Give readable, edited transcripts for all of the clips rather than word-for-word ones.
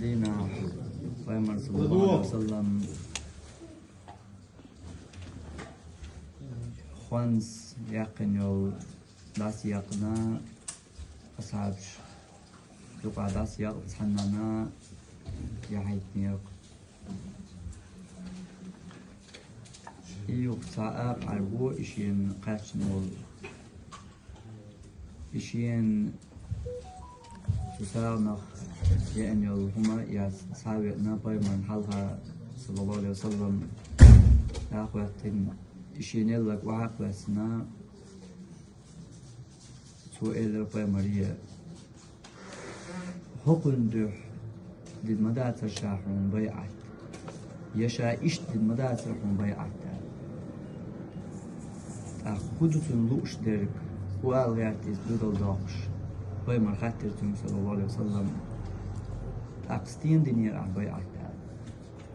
دينا پیغمبر صلی الله علیه وسلم خوانس يقن يول داس يقنا أصحابش يقع داس يق تحننا يحيتني يق يوق ساعة عربو إشين قاتش نول إشين تساونا يعني هما يا ساوينا بايمن حلها صلى الله عليه وسلم يا أخواتين إشين لك وعقلسنا سؤال بايمرية حكم دوح للمدى ترشاحون بيعت يشا إشت للمدى ترشاحون بيعت أخدتن لوش درك وألغاتيس بدل داقش بايمر خاترتن صلى الله عليه وسلم أقستين دنيا بيعت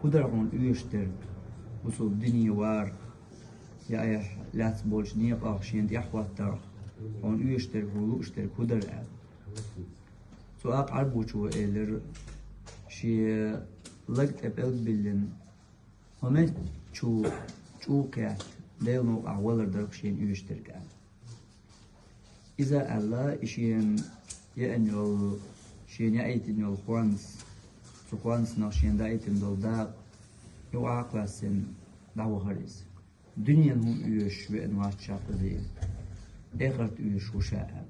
خدرعون إيش درك وصول دنيا وار يا إيح لا تبولش نيق أخشين دي أحوات هون يشترك ولو اشترك هدر سؤال عربو شو إيلر شي لقت أبل بلن همت شو كات ديل نوع أولر دركشين يشترك إذا الله إشين يأنيول شين يأيتن يول خوانس ناشين دايتن دول داق يوعى قاسن دعوة خريس دنيا هم يش بأنواع شاقدين إخرت إيش وشاء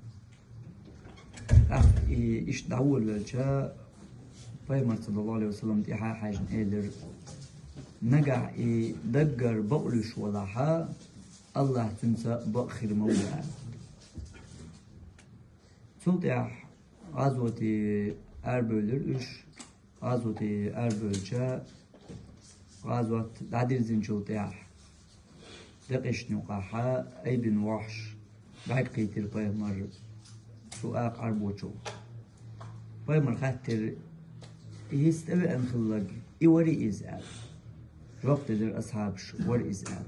إيش دعول بالجا بايمر صلى الله عليه وسلم تيحا حاجن إيدر نقع دقر بقلش ولاحا الله تنسى بأخر مولا سلطيح غزوة أربولر إيش غزوة أربولجا غزوة دعدير زنجل تيح دقش نقاحا أي بن وحش بعد قيتر بايمر سؤال عربوشو بايمر خاطر يستوي أن خلق إوري إزال وقت در أصحابش ور إزال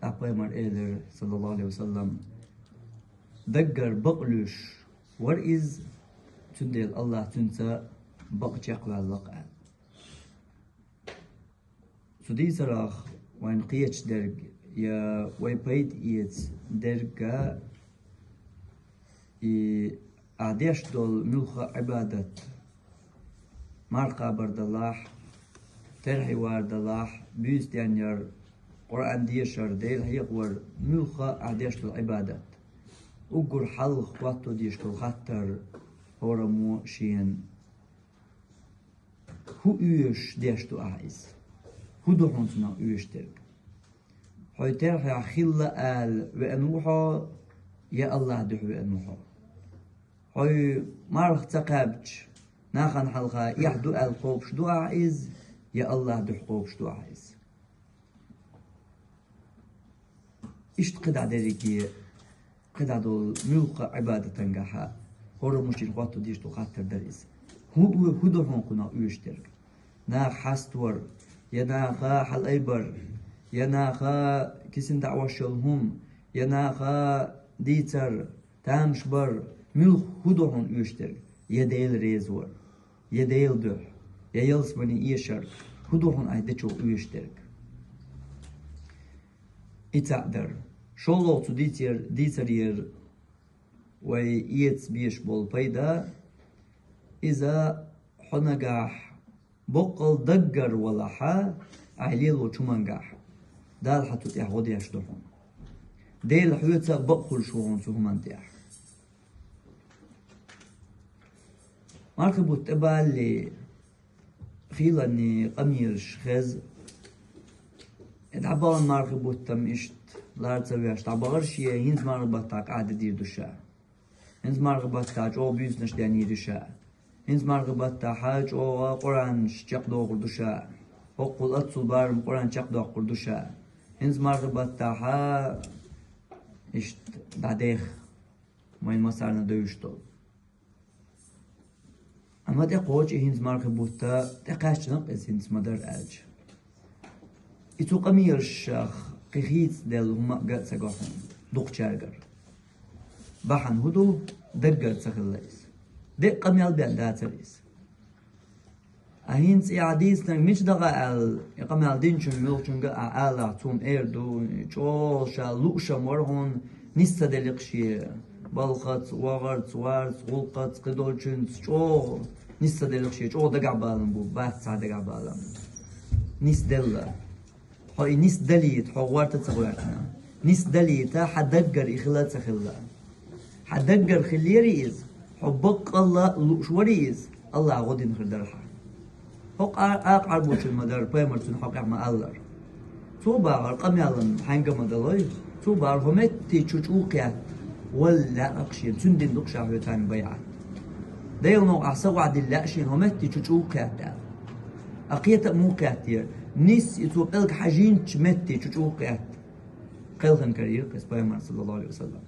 تا بايمر إيدر صلى الله عليه وسلم دقر بقلوش ور إز تندل الله تنسى بقجاق واللقاء سودي سراخ وين قيتش درج يا ويبيد إيتس درجة عديش دول ملخ عبادة مارقا بردلاح ترحي واردلاح بيست ينير قرآن ديشر ديل هيقور ملخ عديش دول عبادة وقر حل خواتو ديش دول خطر هورمو شين هو إيش ديش دو عايز هو دو حنسنا إيش درج حيتر يا خلا آل وأنوحا يا الله دحو وأنوحا حي مارخ تقابج ناخن حلقة يحدو آل قوبش دو عايز يا الله دح قوبش دو عايز إشت قدع دريكي قدع دول ملقى عبادة تنجحها هورو مشي الخواتو ديش دو خاطر دريس هو دو حنقنا يشترك ناخ حستور يا ناخا حل أيبر يناخا كسن دعوة شلهم يناخا ديتر تامشبر ملخ هدوهن يشتر يديل ريزور يديل ده ييلس بني يشر هدوهن ايدچو يشتر اتقدر شولو تو ديتر ير وييتس بيش بول بيدا إذا حنقاح بقل دقر ولحا عيليلو چمنقاح دال حتو تيح ودي اشتوحون ديل حيوتا بقل شوهون سوهمان تيح ماركبو تبالي خيلاني قميرش خز ادعبال ماركبو تمشت لارتسوياش تعبغرش هينز ماركباتاك عادة دير دوشا هينز ماركباتاك او بيوزنش داني دوشا هينز ماركباتاك او قران شجاق دوغر دوشا وقل أتصل بارم قرآن شقدا قردوشا هنز مرغبات تاها إشت داديخ ماين مسارنا دوشتو أما دي قوش هنز مرغبوتا تقاش نقص هنز مدر ألج إتو قمير الشاخ قخيت دل هما قد سقاحون دوق شارقر بحن هدو دقر سخليس دق قميال بيان داتريس أهينس إعاديس نك مش دغا قميال دينشن ملوشن على توم إيردو شو شالوشا مرهون نستا دلقشي بالخط وغرت وارت غلقت قدولشن شو نستا دلقشي شو دقع بالن بو بات سا دقع بالن نس دلا هاي نس دليت حوارت تغوارتنا نس دليتا حدقر إخلات خلا حدقر خليريز حبق الله لوشوريز الله غدين خردرها حق عربوش المدار بيمرتون حق عما الله توبا القميالن حنق مدلوي توبا همتي تشوكيا ولا أقشين تندين دقشا هوتان بيعا دايونو أعصوا عد اللاشين همتي تشوكيا أقيت موكاتير نيس يتوب إلك حاجين تشمتي تشوكيا قلخن كرير كس بيمر صلى الله عليه وسلم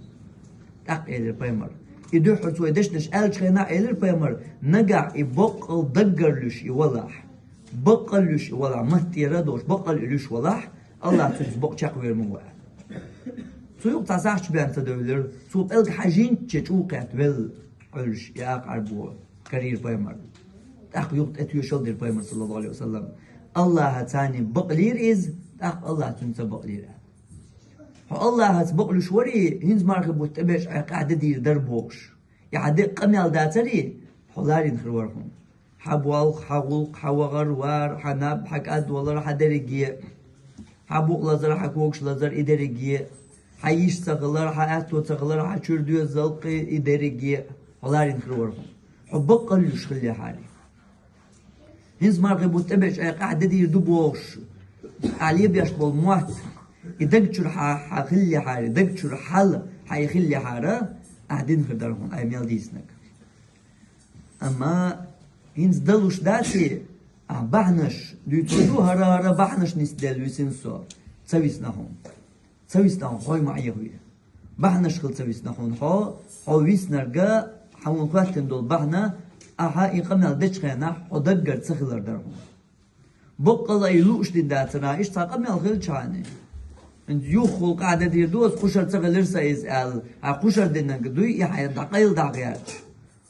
أقيل بيمر يدو حرتو يدشنش ألش خينا إلر بيمر نقع يبقل دقرلوش يولح بقلوش يولح مهتي ردوش بقلوش ولح الله تزبق تشاقوير موال سوق تاسعش بيان تدولر سوق إلك حاجين تشوكات بل قلش ياق عربو كرير بيمر أخ يوقت أتيو شلدر بيمر صلى الله عليه وسلم الله هتاني بقلير إز أخ الله تنسى بقلير الله هتبقلو شوري هنز مارخب وتبش قاعدة دير دربوش يعني قميال داتري حلارين خروارهم حبوالق حولق حوغر وار حناب حك أد والله حدرجية حبوق لزر حكوكش لزر إدرجية حيش سغلر حأتو سغلر حشردو زلق إدرجية حلارين خروارهم حبقلوش خلي حالي هنز مارخب وتبش قاعدة دير دبوش عليه بيشبه موات يدقشر حخلي حارة دقشر حل حيخلي حارة قاعدين خدرهم أيميال ديسنك أما هنز دلوش داتي بحنش ديتودو هرا بحنش نسدل ويسنسو تسويسناهم خوي معي هوي بحنش خل تسويسناهم هو ويسنرقا حون قواتن دول بحنا أها إقامل دشخينا حدقر تسخلر درهم بقلا يلوش دي داتنا إيش تاقامل خل شاني يوخو قاعدة دير دوس قشر تغلر سايز قشر دينك دوي يحيى دقيل داغياج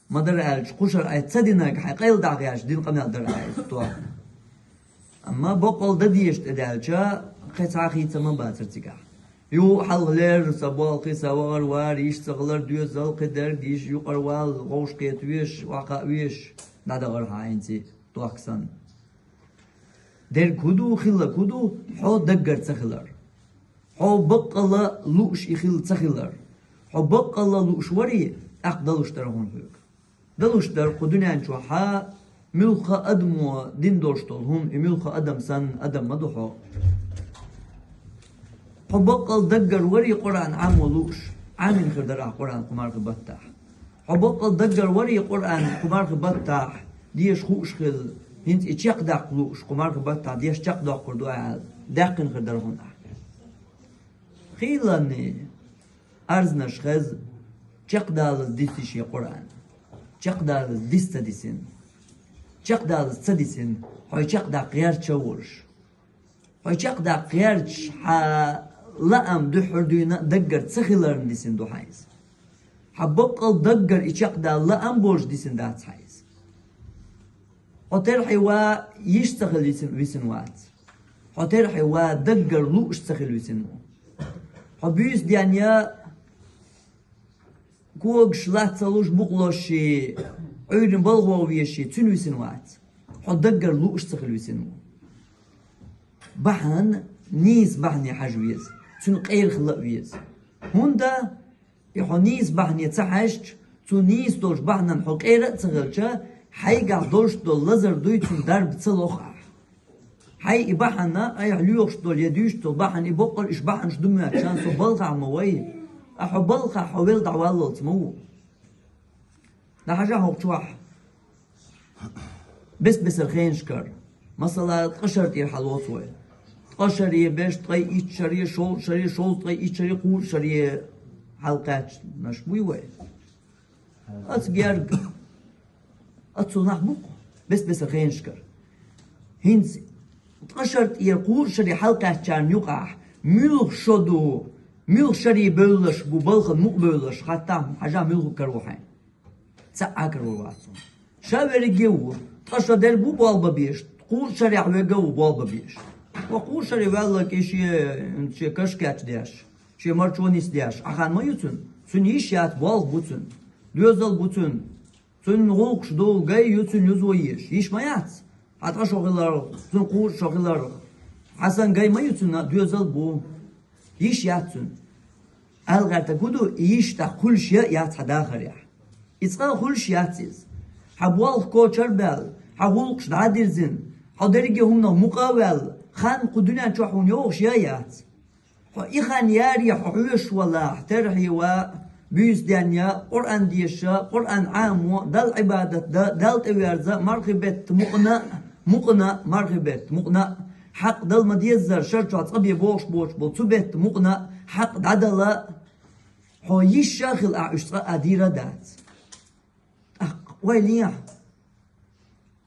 مدر الج قشر اي تصدينك حقيل داغياج دين قمنا در اي تو اما بقول دديش تدالجا قطع خيت من باترتيكا يو حلغلر سبال قيسا وغر واريش تغلر ديو زل قدر ديش يو قروال غوش قيتويش وقاويش نادا غر هاينتي توكسن در كودو خلا كودو حو دقر تخلر حو بقلا لوش يخل تخلر حو بقلا لوش وري أقدلوش ترهون فيك دلوش در قدنيان شو حا ملخا أدمو دين دوشتول هم ملخا أدم سن أدم مدحو حو بقل دقر وري قرآن عام ولوش عامين خردر قرآن قمار بطاح حو بقل دقر وري قرآن قمار بطاح ديش خوش خل هنت اتشاق داق لوش قمار بطاح ديش شاق داق قردو عال داقن خردر هون خيلاني أرزنش خز چقدال ديسيشي قرآن چقدال ديستا ديسين چقدال سديسين هاي چقدا قيار چورش هاي چقدا قيارش لأم دحر دوينا دقر تسخيلرن ديسين دو حايز حبقل دقر چقدا لأم بورش ديسين دات حايز هترحي وا يشتغل ويسن وات هترحي وا دقر لوش تسخيل ويسن حبيس ديانيا كوغش لاتسالوش بقلوشي عيرن بلغوويشي تون ويسن وات حدقر لوش تسخيل ويسن بحن نيس بحني حجويز تون قير خلق ويز هوندا يحو نيس بحني يتسحشت تون نيس دوش بحنا حو قير تسخيلشا حيقع دوش دول لزر دوي تون درب تسلوخ حي إباحنا أي حلوش دول يدوش دول بحن إبقل إش بحن شدومي عشان سو بلغع موي أحو بلغع حويل دعوالو تمو ده حاجة هو بتوح بس الخين شكر مثلا تقشر يرحلوت وي تقشر يباش تقي إيش شريه شول تقي إيش شريه قول شريه حلقات نشبوي وي أتجارج أتصنع بوق بس الخين شكر هنس تقشرت يقول شري حلقة كان يقع ملخ شدو ملخ شري بولش ببلخ مقبولش حتى حاجة ملخ كروحين تعاكر واسون شاور الجو تقشر دربو بالبا بيش قول شريع وجو بالبا بيش وقول شريع والله كشي كشكات داش شي مرچونيس داش أخان ما يتون سن يشيات بال بوتون ليزل بوتون سن غوكش دو جاي يتون يزويش يش ما يات حتى شغلار سن قول شغلار حسن جاي ما يتون ليزل بو يش ياتون الغرت كودو يش تا كل شيء يات حداخر يا إسقى كل شيء ياتيز حبوال كوتشر بال حولقش دادرزن حضرجي هم مقاول خان قدنا تشوحون يوش يات إخان ياري حوش ولا احترحي و بيس دنيا قرآن ديشا قرآن عام دل عبادة دل تويرزا مرغبت مقنا مرغبت مقنا حق دل مديزر شرطات أبي بوش بوتبت مقنا حق دادلا هو يشاخل أعشق أديرة دات ويليا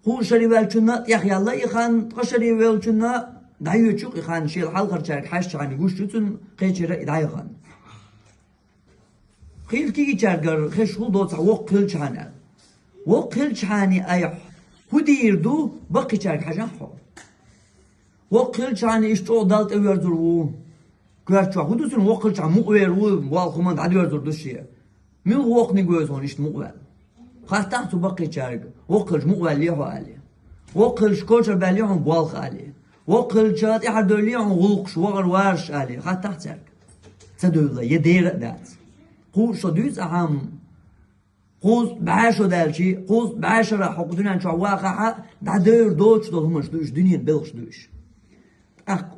هو شري والشنا يا أخي الله يخان تقشري والشنا دايو تشوق يخان شيل حلقة شارك حاش يعني وش تون قيشرة دايو خان خيل كي شاركر خش هو دوت وقل شانا وقل شاني أيح هدير دو بقي شارك حاجة حو وقل شاني إشتو دالت أويردرو كوارشوا هدوسن وقل شان مقويرو والخمان عدويردر دوشية من وقني جوزون إشت مقوير خاطر بقي شارك وقلش مقبل ليه عليه وقلش كوشر باليهم بالخ عليه وقلش يحد ليهم غلقش وغر وارش عليه خاطر شارك تدول يدير دات قوس دوز أهم قوس بعشرة دالشي قوس بعشرة حقدنا نشوا واقعة دادر دوش دولهمش دوش دنيا بلش دوش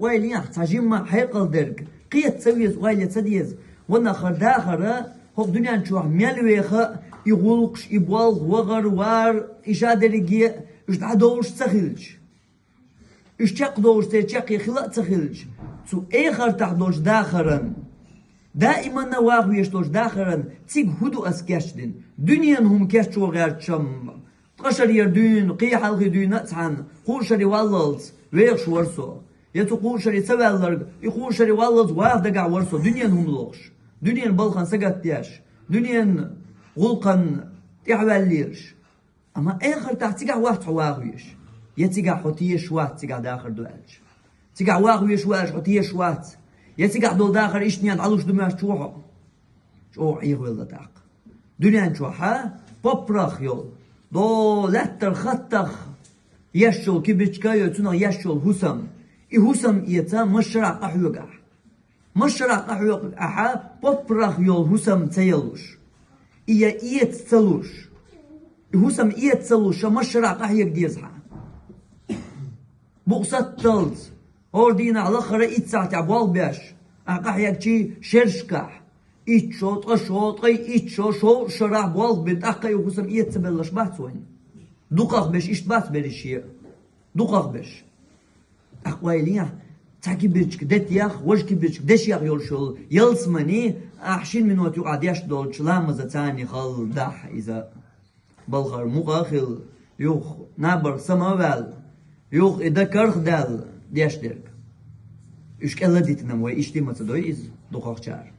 ويلي تجيم ما حيقل درك قيت تسويز ويلي تسديز وانا خرداخرة حقدنا نشوا ملويخة يغلقش يبالغ وغر وار إشادرجي إش دادوش تخلج إش تقدوش تشق يخلق تخلج سو آخر تحدوش داخرن دائما نواقو يشتوش داخرن تيج هدو أسكاشدن دنيا هم كاشتو غير شم تقشر يردون قي حلقي دون نتحن قوشري واللز ويخش ورسو يتو قوشري سوالرق يقوشري واللز واف دقع ورسو دنيا هم لوش دنيا بلخن سقط دياش دنيا غلقن تحواليرش أما آخر تحتيجا واحد حواغيش يتيجا حطيش واحد تيجا داخل دوالش تيجا واغيش واش حطيش واحد يتيجا دول داخل إيش نيان علوش دماش شوحه شو عيغول لتاق دنيا شوحة ببرخ يول دو لتر خطخ يشول كبيتشكايو تنا يشول هسم هسم يتا مشرع أحيوغا مشرع أحيوغا أحا ببرخ يول هسم تيلوش إيه تسلوش هسم تسلوش مشرع قحيك ديزها بقصة تلز أردينا على خرا إتساعت عبوال باش قحيك شي شرشكح إتشوط أشوط إتشو شو شرع بوال بنت أقاي وهسم تسبلش باتوين دقاق باش إشتبات بريشي دقاق باش أقواليا تاكي بيتشك دت ياخ وجكي بيتشك دش ياخ يولشول يلسمني أحشين من وقت يقعد يشدول شلام زتاني خل دح إذا بلغر مقاخل يوخ نابر سماوال يوخ إذا كرخ دال ديشترك إيش كلا ديتنا وي إيش دي ما تدوي إز دقاق شار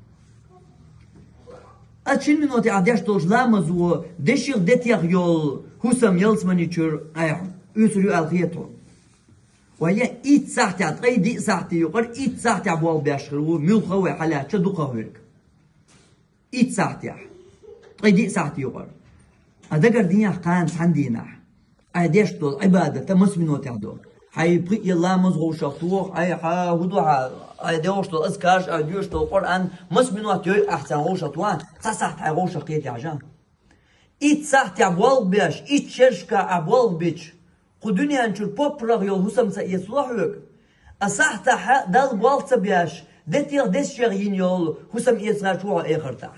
أحشين من وقت يقعد يشدول شلام زو دش ياخ دت ياخ يول هسم يلسمني شر أيه يسري الخيطون وهي إيت ساعتي عطي دي ساعتي يقر إيت ساعتي عبوال بيشخرو ملخوي حالات شدو قهرك إيت ساعتي طي دي ساعتي يقر هذا قردينيا قان عندنا أديش دول عبادة مسلمين تعدو هاي بقي الله مزغو شخطوخ هاي ها هدوها هاي ديوش دول أذكارش هاي ديوش دول قرآن مسلمين تيوي أحسن غوشة طوان تساعت هاي غوشة قيتي عجان إيت ساعتي عبوال بيش إيت شرشكا عبوال بيش قدنيا نشر بوبرغ يول هسم يصلحوك أصحت دال بالت بياش دتير دشيرين يول هسم يصلحوا آخرتا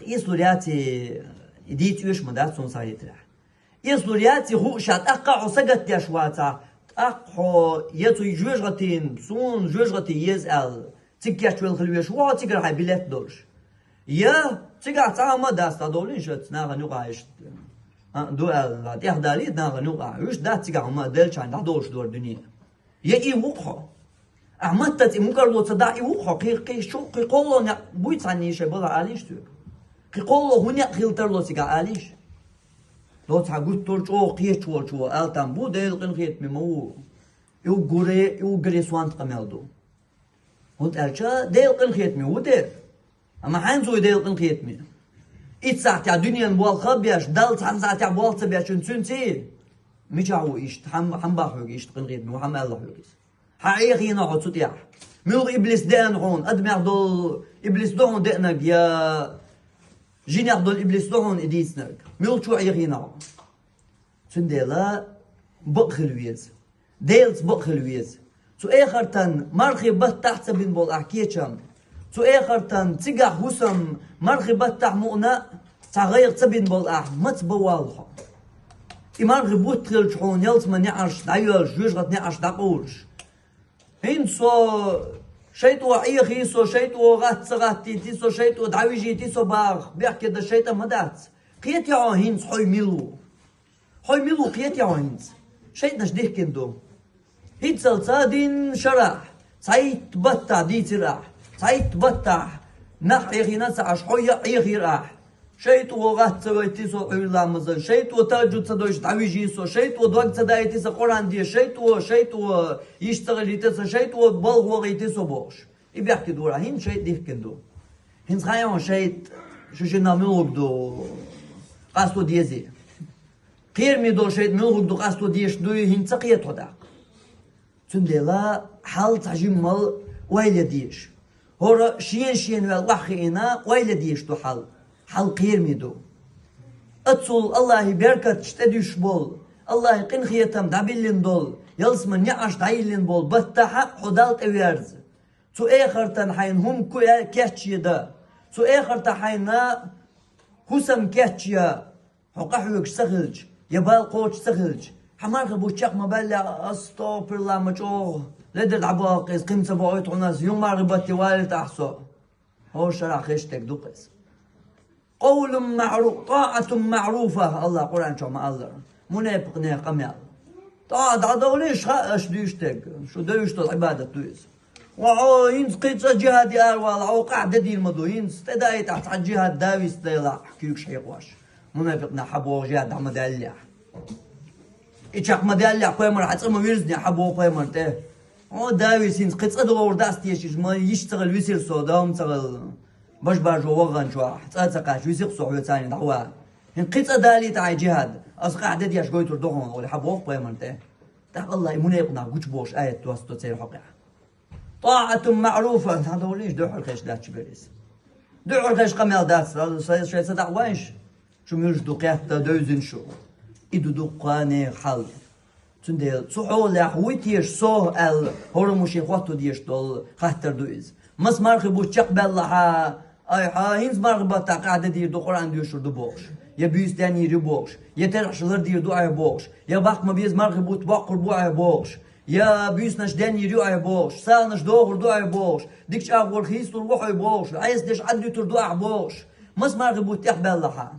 يسلورياتي ديت يوش مدات سون سايترا يسلورياتي هو شات أقع وسقط يشواتا أقع يتو جوجرتين سون جوجرتي يزال تكيش والخلويش وا تكر هاي بلات دولش يا تكر تعمى داستا دولين شت ناغ نقايش دوال لا تهدالي ناغ نقع وش دات تكر ما دلش عند دولش دور الدنيا يا إيه وقها أحمدت مكرلو تصدق إيه وقها قي شو قي قولنا بويت عني شيء بلا عليش تو قولو هنيا خيلتر لو سيقا آليش لو تحقوت ترجو قيش شو آلتان بو ديل قن خيت ممو يو غري سوانت قمالدو هونت ألشا ديل قن خيت مي ودير أما حانزو ديل قن خيت مي إت ساعتها دنيا بوال خبياش دال تحن ساعتها بوال تبياش نسنسي ميجاو إيشت حم باحوك إيشت قن خيت مي وحم الله يوكيس حقيقي نعود سوتياح ميوغ إبليس دان هون أدمع دول إبليس دون دقنك يا جينير دول إبليس دون إديسنك ميوغ شو عيغينا سنديلا بقخلويز ديلز بقخلويز سو آخرتن مرخي بتحت بين بول أحكيتشم سو آخرتن تيجا حسم مرخي بتح مؤنا تغير تبين بول أح مت بوالها إمرخي بوتخل شحون يلت من يعش دايوش جوجغت نعش داقوش هين سو شيتو عيخي سو شيتو غاتي تي سو شيتو دعويجي تي سو باغ بيحكي دا شيتا مدات قيت يا هينز حوي ميلو قيت يا هينز شيتنا شديه كندو هيتسل صادين شرح سايت بطع دي تراح سايت بطع نح عيخي نسعش حوي عيخي راح شيتو غات سويتي سو عيلا مزل شيتو تاجو تصدوش دعويجي سو شيتو دوق تصدايتي سو قران دي شيتو يشتغل يتسا شيتو بلغو يتسا بوش يبيحكي دورا هين شيت ديه كندو هين سخايون شيت شو جنا ملوك دو قاستو ديزي قير مي دو شيت ملوك دو قاستو ديش دو هين تقيت هداق تندلا حال تعجمل ويلا ديش هورا شين والوحينا ويلا ديش دو حال قير ميدو أتصل الله بركة تشتديش بول الله قن خيتم دابلين دول يلسمن يعش دايلين بول بتحق حدالت اويرز سو اخرتن حين هم كاتشي دا سو اخرتن حينا حسم كاتشيا حقحوك سخلج يبال قوش سخلج حمارك بوشاق مبالع استوبر الله مجوه لدر عباقس قيمة بوعيت عناس يوم معربتي والد أحسو هو شرع خيشتك دوقس قول معروف طاعة معروفة الله قرآن شو ما الله منافقنا قميال طاعة دوليش خاش ديشتك شو ديشتو العبادة دويس وعو ينس قيتsa جهاد أروال عو قاعدة دي المدو ينس تداي تحت الجهاد داويس تيلا حكيوك شيقواش منافقنا حبو جهاد عمد اللح إيشاق مدالع قيمر حتصم ويرزني حبو قيمر تيه او داويس ينس قيتsa دور داست يشيش ما يشتغل ويسير صودام تغل باش باجو وغن شو حتسقاش ويسيق صحوة ثاني دعوة هن قيتsa دالي تاع جهاد أص قاعدة دياش قويتر دوغن ولا حبو قيمر تيه تاق الله منافقنا قوش بوش آية توسطو تسير حقيقة طاعة معروفة هذا وليش دوح الخيش داتش بريس دوح الخيش قميل داتس شيء صدق وينش شو ميرش دوقيات دوزن شو إدو دوقاني حل تندل صحو لحويتيش صوه ال هرموشي خواتو ديش دول خاطر دويز مس مرخبو تشق بالله اي هينز مرغبتا قاعدة دير دو قرآن ديوشر دو بوش يا بيوس داني ري بوش يا ترحشلر دير دو اي بوش يا باق ما بيز مرغبو تباقر بو اي بوش يا بيوس نش داني ريو اي بوش سال نش دوغر دو اي بوش ديكش اغور خيس تروح اي بوش عايز ديش عدي تر دو اي بوش مس مرغبو تيح بالله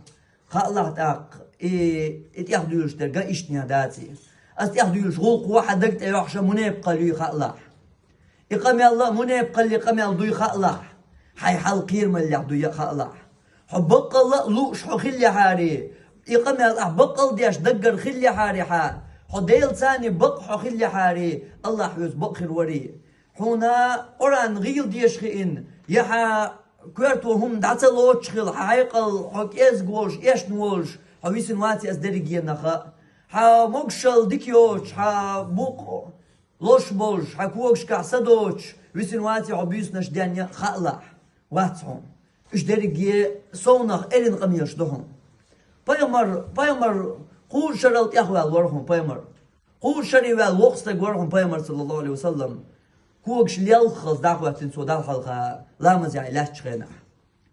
الله تاق اتيح ديوش ترقا اشتنيا داتي استيح ديوش غلق واحد دقت يحشى منيبقى لي خالله إقامي الله منيبقى اللي إقامي الله خالله حي حال قير من اللي عدو يخالله حبق الله لوش خلي حاري إقامي الله بقل ديش دقر خلي حاري حال حديل ثاني بق خلي حاري الله حيوز بقر وري هنا قران غيل ديش خين يحا كورتو هم داتلوش خل حيقل حك ازغوش ايش نوش حويسن واتي از دريجينخا ح موكشل ديكيوش ح بوق لوش بوش حكوكش كعسدوش ويسن واتي عبيس نش دانيا خالح واتهم اش دريجي صونخ الين قميش دهم بايمر قول شرلت يخوال ورهم بايمر قول شري والوقت ورهم بايمر صلى الله عليه وسلم كوكش ليلخص دعوة سودال خلقها لامز يعني لاش تخينا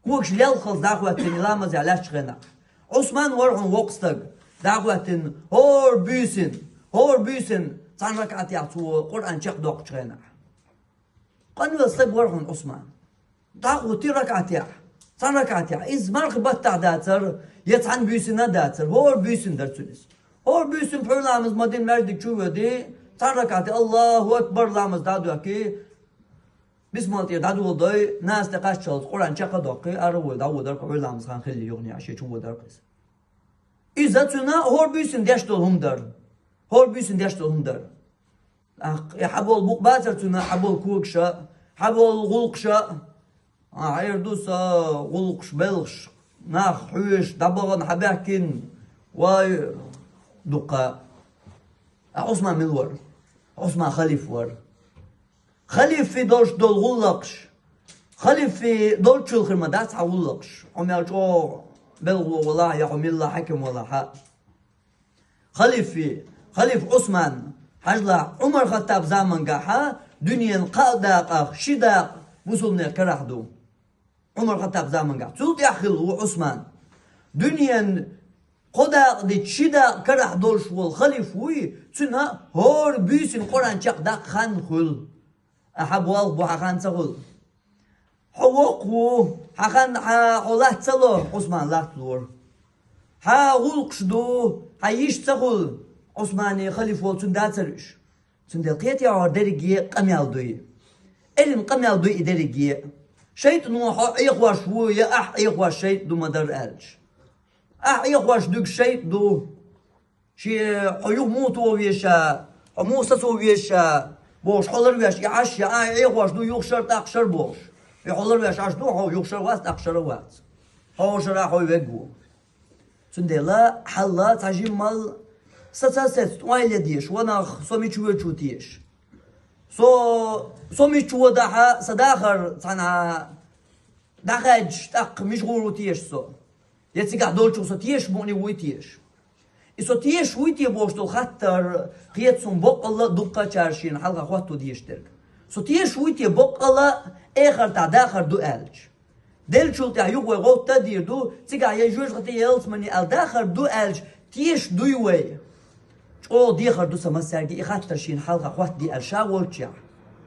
كوكش ليلخص دعوة لامز يعني لاش تخينا عثمان ورهم وقت دعوة هور بيسن تان ركعت يعطوا قرآن شق دوق تخينا قانو الصيب ورهم عثمان دعوة تي ركعت يع تان ركعت يع إز مرخ بتاع داتر يتعن بيسن داتر هور بيسن درتونس هور بيسن برلامز مدين مردك شو دي تان ركعت الله أكبر لامز دادو كي بسمات يدعو ضي ناس تقاش شلط قرآن شقة دقي أروي دعو درك علام خان خلي يغني عشان شو دركس إذا تنا هور بيسن دشتول هم در هور بيسن دشتول هم در حبول بوق باتر تنا حبول كوكشا حبول غلقشا عيردوسا غلقش بلغش ناخ حوش دبغن حباكن واي دقا عثمان ملور عثمان خليف ور خليف في دولش دول غلقش خليف في دول شو الخرمدات غلقش عمل جو بلغو والله يا عم الله حكم والله حق خليف عثمان حجلا عمر خطاب زمن قاحا دنيا قادق شداق وصلنا كرهدو عمر خطاب زمن قاح تلت يخل عثمان دنيا قداق دي شداق كره دولش والخليف وي تنا هور بيسن قران شق داق خان خل احب والبو حخان تغل حوقو حخان حولات تلو عثمان لاتلور ها غلقش دو هايش تغل عثماني خليف والتون داترش تندلقيت يا عردرقية قميال دوي إلين قميال دوي إدرقية شيط نوحا إيقواش هو يا أح إيقواش شيط دو مدر ألج أح إيقواش دوك شيط دو شي حيوه موتو ويشا موسسو ويشا بوش حولر ويش يعش يا إيقواش دو يوخشر تاقشر بوش يحولر ويش عش دو هو يوخشر واس تاقشر واس هو شرا حوي ويقو تندلا حلا تاجيم مال ساتسات وايل ديش وانا سومي تشو تيش سومي تشو دها صداخر تانا داخج تاق مشغول تيش سو يتسقع دولتشو سو تيش بوني ويتيش اسو تيش ويتي بوشتو خاطر قيتسون بقلا دقه چارشين حلقه خواتو ديش ترك سو تيش ويتي بقلا اخر تاع داخر دو الج دلچو تاع يوغو غوتا دير دو تسقع يجوج غتي يلسمني ال داخر دو الج تيش دو يوي او ديخر دوسا مسارجي إخاتر شين حلقة خوات دي ألشا والشا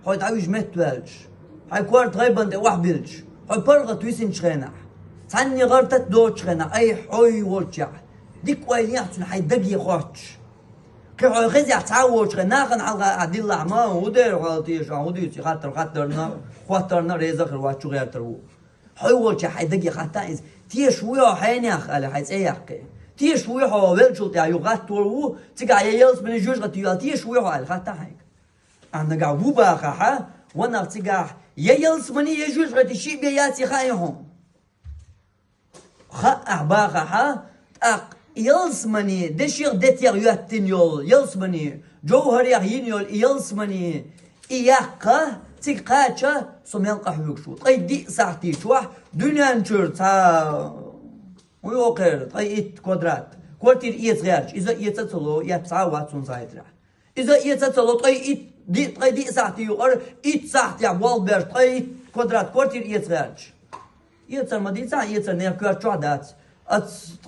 هاي تعويج مت والج هاي كوارت غيبان دي واح بيلج هاي برغة تويسين شغينا تاني غرتت دو شغينا أي حوي والشا ديك وين يحسن هاي دقي خواتش كي هاي غزي تعاوش شغينا خن حلقة عدي الله ما ودير غلطيش وديش خاطرنا خواترنا ريزا خروات شو غير ترو هاي والشا هاي دقي خاطر تيش ويا حين يا خالي هاي سيحكي تيش ويحو ويلشو تاع يغات تورو تيقع يلس من الجوج غتيال تيش ويحو على خاطر هيك أنا قاع بوبا خا وانا تيقع يلس من يجوج غتشي بياتي خايهم خا أحبا خا أق يلس مني دشير دتير ياتنيول يلس مني جوهر يغينيول يلس مني إياقة تيقاتشا سميلقى حيوكشو طيب دي ساعتي شوح دنيا نشر تا ويوقر طي إت كوادرات كوارتير إيت غيرش إذا إيت تلو يتسعة واتسون زايدرا إذا إيت تلو طي إت دي طي دي ساعتي يوقر إت ساعتي عبوال بير طي إت كوادرات كوارتير إيت غيرش إيت سر مدي ساعة إيت سر نيركار شعدات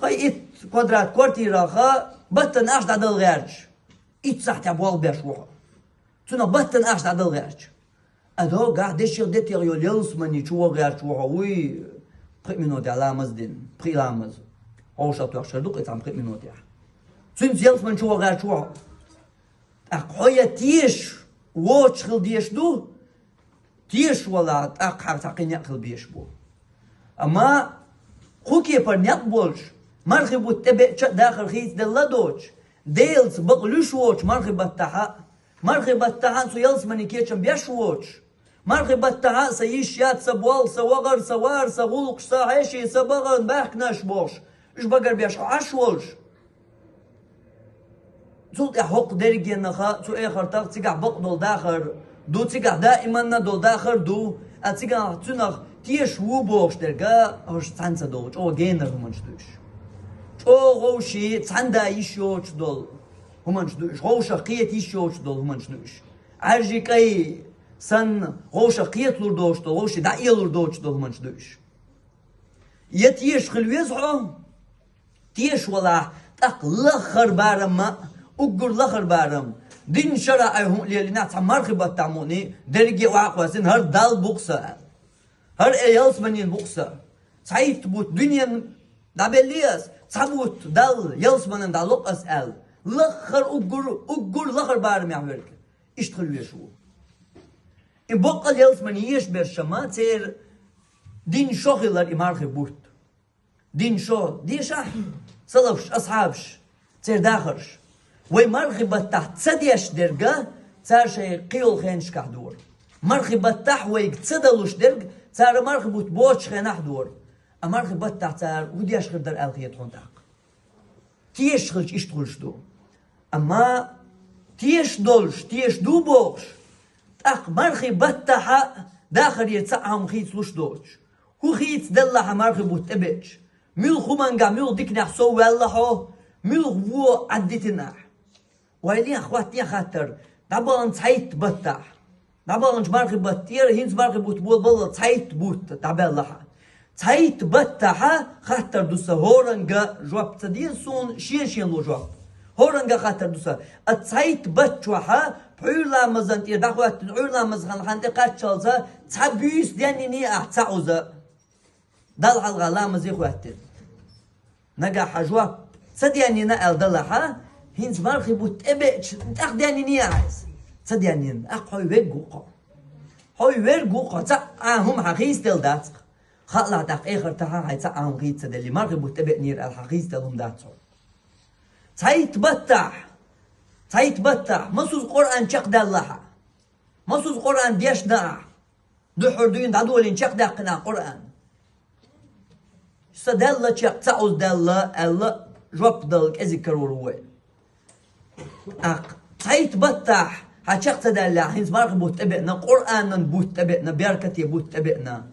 طي إت كوادرات كوارتير آخا بطن أشد عدل غيرش إت ساعتي عبوال بير شوحو تنا بطن أشد عدل غيرش أدو قاعد دشير ديتير يوليلس مني شوه غيرش وحوي بريك منوتي على مزدين بري لامز أو شاطر شردوق يتعم بريك منوتي سنت يلس من شو غير شو أقويا تيش واتش خل ديش دو تيش ولا أقحر تقين يأكل بيش بو أما خوكي پر نقبلش مرخب وتبع داخل خيس دلا دوش ديلز بقلوش واتش مرخب التحا مرخب التحا سو يلس مني كيتشم بيش واتش مرخب التحا سيش يات سبوال سوغر سوار سغلق ساحشي سبغن باحكناش بوش إيش بقر بيش عشولش زود حق درجة نخا تو آخر تاق تيجع بقدل داخل دو تيجع دائما ندل داخل دو أتيجع تنخ تيش وبوش درجة هش تانسا دوش أو جينر همانش دوش أو غوشي تاندا يشوش دول همانش دوش غوشة قيت يشوش دول همانش دوش عرجي كاي سن غوشة قيت لور دوش دول غوشي دعي لور دوش دول همانش دوش يتيش خلويزعو تيش ولا تاق لخر بارم أقول لخر بارم دين شرع هم اللي ناس مرخبة تعموني درجة وعقوسين هر دال بوكسة هر أيالس منين بوكسة سعيد بوت دنيا دابلياس سبوت دال يالس منين دالوق أسأل لخر أقول لخر بارم يعملك إيش تخلوه شو إبقى اليوم من يشبر شما تير دين شغلر إمارخ بوت دين شو ديشح صلوش أصحابش تير داخرش ومارخ بتاع تصديش درجة تار شيء قيل خينش كحدور مارخ بتاع ويقتصدلوش درج تار مارخ بوت بوتش خينح دور أمارخ بتاع تار وديش خدر ألخيت خنتاق تيش خلش إشتغلش دو أما تيش دولش تيش دو بوش أخ مرخي بتاع داخل يتسعهم خيت لوش دوش هو خيت دلها مرخي بوتبج ميل خمانجا ميل ديك نحسو والله ميل هو عدتنا ويلي أخواتي خاطر دابا نتحيت بتاع دابا مرخي بتير هينز مرخي بوتبول بلا تحيت بوت دابا تحيت بتاع خاطر دوسا هورنجا جواب تدين سون شين لو جواب هورنجا خاطر دوسا تحيت بتوها بعلا مزن تير دخوات بعلا مزن خانتي قاتشالزا تحبيس ديانيني أحتعوزا دل على الغلام زي خواتي نجح جواب صديانينا الدلها هينز مرخي بوت إبش تأخ ديانيني عايز صديانين أخ هاي ويرجوقا تا هم حقيس تل دات خلا دق آخر تها هاي تا هم غيت اللي مرخي بوت إبش نير الحقيس تلهم داتو تايت بتاع مسوز قرآن شق دلها مسوز قرآن ديش ناع دحر دوين دادولين شق دقنا قرآن سدلة شق تعوز دلة ألا جواب دلك أذكر وروي تايت بتاع هشق تدلة هنز مرخ بوت أبئنا قرآن بوت أبئنا بيركتي بوت أبئنا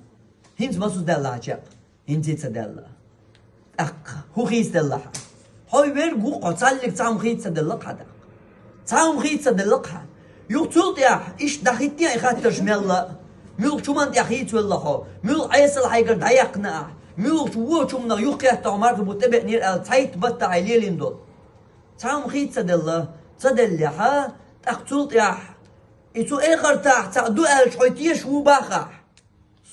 هنز مسوز دلة هشق هنز تدلة هو خيس دلها هاي ويرجو قتالك تعم خيت صدلق هذا تعم خيت صدلقها يقتل يا إيش دخيتني خاطرش ملا ملك شو من دخيت ولا هو ملك عيسى الحيقر ضيقنا ملك شو من يقيا تعمر متبع نير التايت بتاع عليلين دول تعم خيت صدلها تقتل يا إتو آخر تعدو الشويتيش وباخا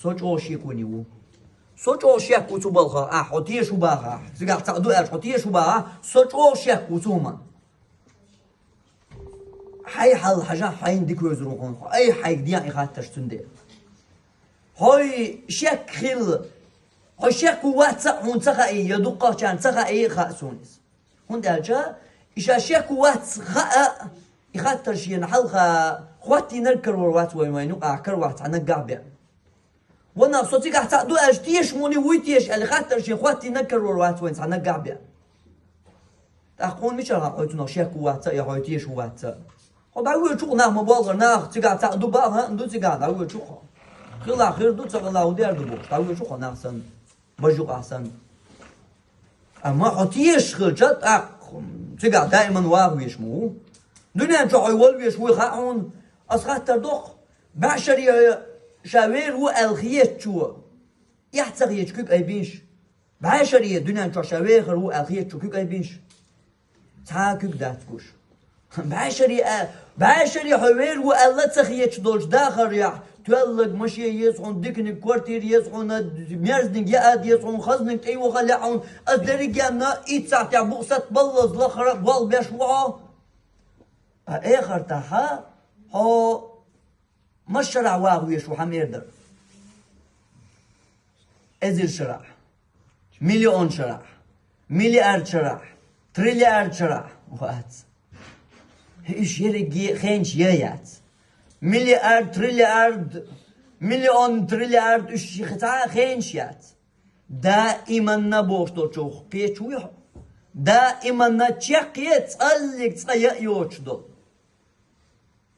صوت أوش يكوني و صوت أوشيك وتبالها حطيش وباها زي تعدو حطيش وباها صوت أوشيك وتوما حي حل حاجة حين ديك ويزروقون أي حي ديان إخاتش تندير هاي شك خل هاي شك واتسع هون تخاي يدقة كان تخاي خاسونيس هون دالجا إيش شك واتسع إخاتش ينحلها خواتي نركر وروات وينو أكر وات عنا قابع وانا صوتيك احتاجو اجتيش موني ويتيش اللي خاطر شي خواتي نكر وروات وين صعنا قابع تاخون مش راح قلتنا شيك وات يا خواتيش وات هو شو نعم مبالغ ناخ تيقع تعدو بقى ندو تيقع داوي شو خلا خير دو تغلا ودير دبو داوي شو ناخسن بجوق احسن اما خواتيش خلجت تيقع دائما واغويش مو دنيا جو يولويش ويخاون اسخاطر دوخ بعشري شاوير هو الخيات شو يحتاج كوك أي بيش بعشرية دنيا شو شاوير هو الخيات شو كوك أي بيش تا كوك داتكوش بعشرية حوير هو الله تخيات دولش داخل يا تولق مشي يسعون ديكن كوارتير يسعون ميرزنك يأد يسعون خزنك أيوة خلعون أدريجانا إتساعت يا بوسات بلز لخرب والبشوع آخر تها هو مش شرع واغويش وحميردر ازل شرع مليون شرع مليار شرع تريليار شرع وقت ايش يرجي خينش يايات مليار تريليار مليون تريليار ايش يختار خينش يات دائما نبوش دوتشوخ بيتشويح دائما نتشقيت قلق تصيا يوتشدو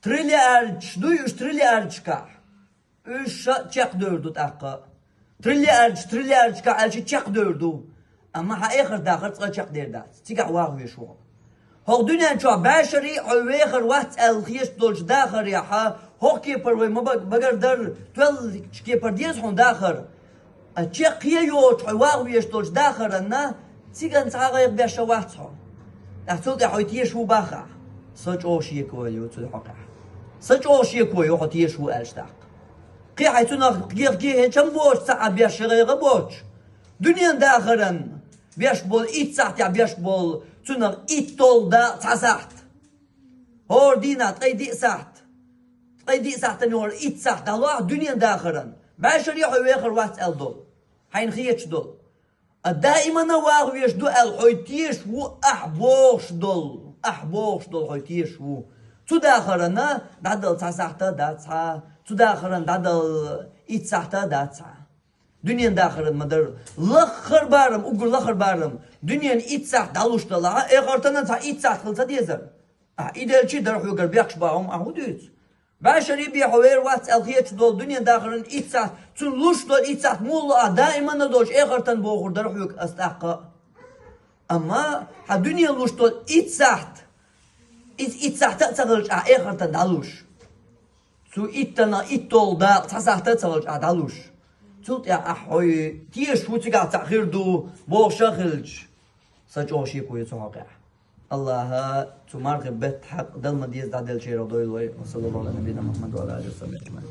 تريليار شدوي تريليار شكا ايش تشق دردو تاقا تريليار شكا الشي تشق دردو اما حاخر داخل تشق دردات تيقع واغوي شو هو دنيا شو باشري عويخر وقت الخيش دولش داخل يا حا هو كيبر وي ما بقدر تول كيبر ديس هون داخل تشق يوت واغوي دولش داخل انا تيقع نتاغير باش وقتها احتوط حويتي شو باخا صج اوشي كويو تلحقه صج اوشي كويو حويتي شو الشتاق قي حيتنا قي كم بوش ساعة بيش غير بوش دنيا داخلا بيش بول إيت ساعة بيش بول تنا إيت طول دا تساعت هور دينا تقي دي ساعت قيدي ساعتين ور إيد ساعت الله دنيا داخرا بعشر يحوي آخر وقت الدول حين خيتش دول دائما نواغ يشدو الحيتيش و أحبوش دول حيتيش و تداخرنا دادل تسعتا داتسا تداخرن دادل إيد ساعتا داتسا دنيا داخرن مدر لخر بارم أقول لخر بارم دنيا إيد ساعت دالوش دلها إخرتنا تا إيد ساعت خلصا ديزر إيدل شي درحو يقر بيقش باهم أهوديت بعشري بيحوير وقت الخيتش دول دنيا داخرن إيد ساعت تون لوش دول إيد ساعت مولا دائما ندوش إخرتن بوخور درحو يق أستحقا أما دنيا لوش دول إيد ساعت إيد ساعت تغلش إخرتن دالوش سو إيدنا إيدول دا تساعت تغلش دالوش تلت يا أحوي تيش وتقع تأخير دو بو شغلش سجوشي كوي تواقع الله تمارغ بيت حق دل مديز دادل شيرو دويلوي وصلى الله على نبينا محمد وعلى آله وصحبه أجمعين